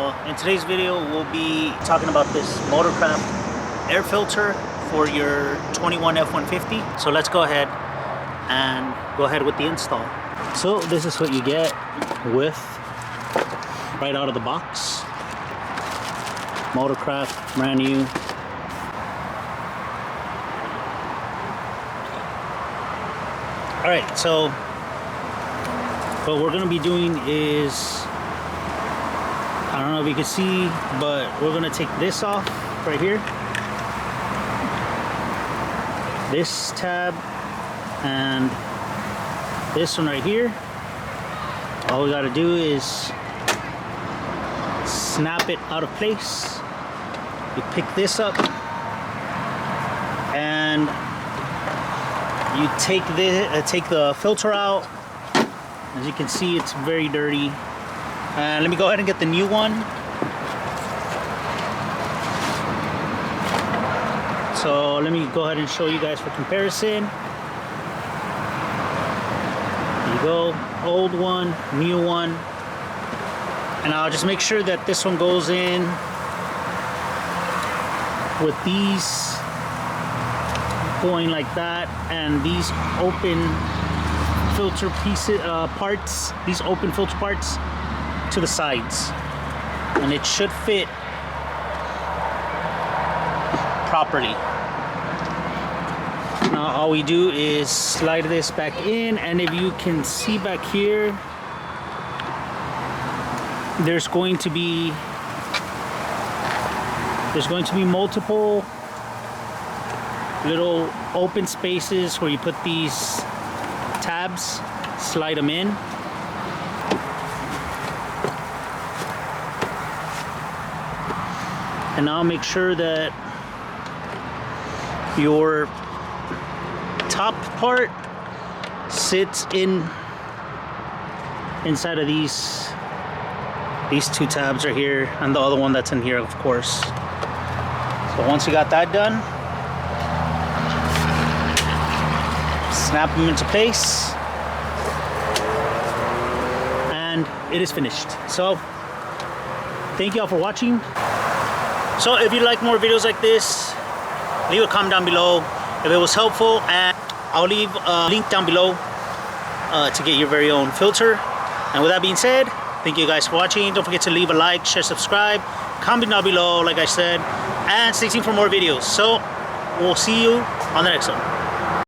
So in today's video we'll be talking about this motorcraft air filter for your 21 F150. So let's go ahead with the install. So this is what you get with right out of the box. Motorcraft, brand new. Alright, so what we're going to be doing is, I don't know if you can see, but we're going to take this off right here. This tab and this one right here. All we got to do is snap it out of place. You pick this up and you take the filter out. As you can see, it's very dirty. And let me go ahead and get the new one. So let me go ahead and show you guys for comparison. There you go, old one, new one. And I'll just make sure that this one goes in with these going like that, and these open filter pieces, parts, these open filter parts to the sides, and it should fit properly. Now all we do is slide this back in, and if you can see back here, there's going to be multiple little open spaces where you put these tabs, slide them in. And now make sure that your top part sits inside of these two tabs right here, and the other one that's in here, of course. So once you got that done, snap them into place, and it is finished. So thank you all for watching. So if you like more videos like this, leave a comment down below if it was helpful, and I'll leave a link down below to get your very own filter. And with that being said, thank you guys for watching. Don't forget to leave a like, share, subscribe, comment down below like I said, and stay tuned for more videos. So we'll see you on the next one.